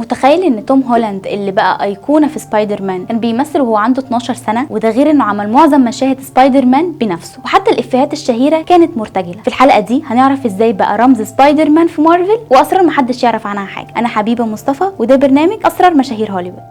متخيل ان توم هولاند اللي بقى ايقونه في سبايدر مان كان بيمثل وهو عنده 12 سنه؟ وده غير انه عمل معظم مشاهد سبايدر مان بنفسه، وحتى الافيهات الشهيره كانت مرتجله. في الحلقه دي هنعرف ازاي بقى رمز سبايدر مان في مارفل واسرار محدش يعرف عنها حاجه. انا حبيبه مصطفى وده برنامج اسرار مشاهير هوليوود.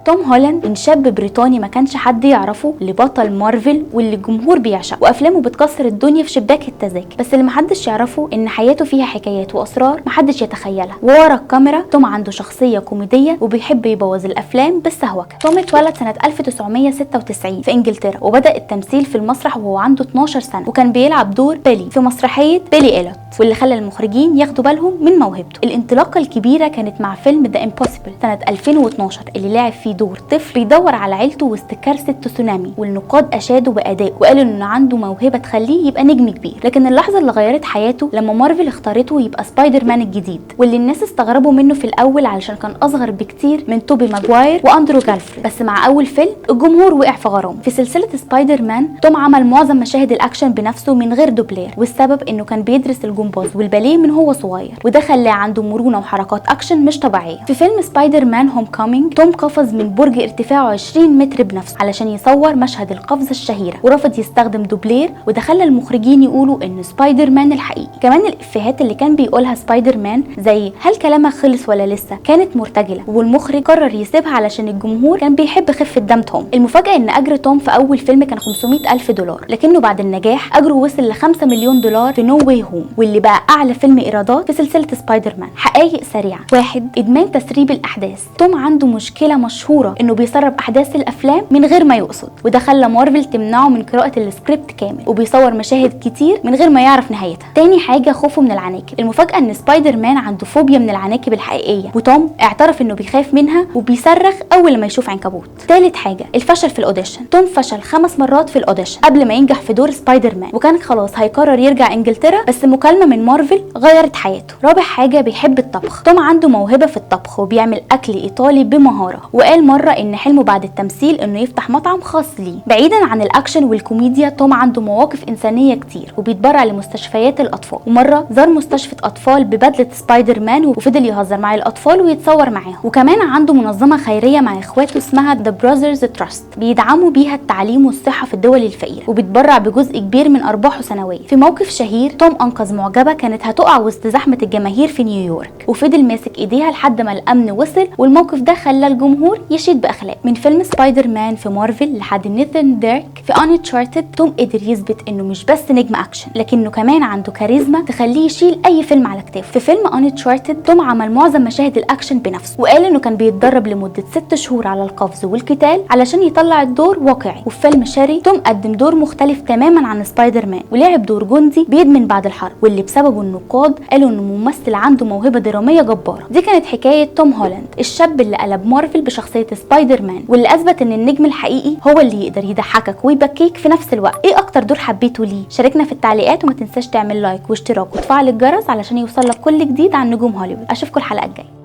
توم هولاند من شاب بريطاني ما كانش حد يعرفه لبطل مارفل واللي الجمهور بيعشقه، وافلامه بتكسر الدنيا في شباك التذاكر. بس اللي محدش يعرفه ان حياته فيها حكايات واسرار محدش يتخيلها. وورا الكاميرا توم عنده شخصيه كوميديه وبيحب يبوظ الافلام بالسهوكه. توم اتولد سنه 1996 في انجلترا، وبدا التمثيل في المسرح وهو عنده 12 سنه، وكان بيلعب دور بيلي في مسرحيه بيلي إيلوت، واللي خلى المخرجين ياخدوا بالهم من موهبته. الانطلاقه الكبيره كانت مع فيلم ذا امبوسيبل سنه 2012 اللي لعب فيه دور طفل بيدور على عيلته وسط كارثه تسونامي، والنقاد اشادوا بادائه وقالوا انه عنده موهبه تخليه يبقى نجم كبير. لكن اللحظه اللي غيرت حياته لما مارفل اختارته يبقى سبايدر مان الجديد، واللي الناس استغربوا منه في الاول علشان كان اصغر بكتير من توبي ماجواير واندرو جارفيلد. بس مع اول فيلم الجمهور وقع في غرام. في سلسله سبايدر مان توم عمل معظم مشاهد الاكشن بنفسه من غير دوبلير، والسبب انه كان بيدرس الجمباز والباليه من هو صغير، وده خلاه عنده مرونه وحركات اكشن مش طبيعيه. في فيلم سبايدر مان هوم كامينج توم قفز من برج ارتفاعه 20 متر بنفسه علشان يصور مشهد القفزه الشهيره، ورفض يستخدم دوبلير، وده خلى المخرجين يقولوا انه سبايدر مان الحقيقي. كمان الافيهات اللي كان بيقولها سبايدر مان زي هل كلامك خلص ولا لسه كانت مرتجله، والمخرج قرر يسيبها علشان الجمهور كان بيحب خفه دم توم. المفاجاه ان اجر توم في اول فيلم كان $500,000، لكنه بعد النجاح اجره وصل ل $5 مليون في نو واي هوم، واللي بقى اعلى فيلم ايرادات في سلسله سبايدر مان. حقائق سريعه: 1. ادمان تسريب الاحداث. توم عنده مشكله مشهوره انه بيسرب احداث الافلام من غير ما يقصد، وده خلى مارفل تمنعه من قراءه السكريبت كامل، وبيصور مشاهد كتير من غير ما يعرف نهايتها. تاني حاجه خوفه من العناكب. المفاجاه ان سبايدر مان عنده فوبيا من العناكب الحقيقيه، وتوم اعترف انه بيخاف منها وبيصرخ اول ما يشوف عنكبوت. تالت حاجه الفشل في الاوديشن. توم فشل 5 مرات في الاوديشن قبل ما ينجح في دور سبايدر مان، وكان خلاص هيقرر يرجع انجلترا، بس مكالمه من مارفل غيرت حياته. رابع حاجه بيحب الطبخ. توم عنده موهبه في الطبخ وبيعمل اكل ايطالي بمهاره، وقال مره ان حلمه بعد التمثيل انه يفتح مطعم خاص ليه. بعيدا عن الاكشن والكوميديا توم عنده مواقف انسانيه كتير، وبيتبرع لمستشفيات الاطفال، ومره زار مستشفى اطفال ببدله سبايدر مان وفضل يهزر مع الاطفال ويتصور معاهم. وكمان عنده منظمه خيريه مع اخواته اسمها ذا براذرز تراست، بيدعموا بيها التعليم والصحه في الدول الفقيره، وبيتبرع بجزء كبير من ارباحه سنويا. في موقف شهير توم انقذ معجبه كانت هتقع وسط زحمه الجماهير في نيويورك، وفضل ماسك ايديها لحد ما الامن وصل، والموقف ده خلى الجمهور يشيد باخلاق. من فيلم سبايدر مان في مارفل لحد نيثان ديرك في انشارتد توم قدر يثبت انه مش بس نجم اكشن، لكنه كمان عنده كاريزما تخليه يشيل اي فيلم على كتافه. في فيلم انشارتد توم عمل معظم مشاهد الاكشن بنفسه، وقال انه كان بيتدرب لمده 6 شهور على القفز والقتال علشان يطلع الدور واقعي. وفي فيلم شاري توم قدم دور مختلف تماما عن سبايدر مان، ولعب دور جندي بيدمن بعد الحرب، واللي بسببه النقاد قالوا انه ممثل عنده موهبه دراميه جباره. دي كانت حكايه توم هولاند، الشاب اللي قلب مارفل بشخصيه سبايدر مان، واللي اثبت ان النجم الحقيقي هو اللي يقدر يضحكك ويبكيك في نفس الوقت. ايه اكتر دور حبيته ليه؟ شاركنا في التعليقات، وما تنساش تعمل لايك واشتراك وتفعل الجرس علشان يوصلك كل جديد عن نجوم هوليوود. اشوفكم الحلقه الجايه.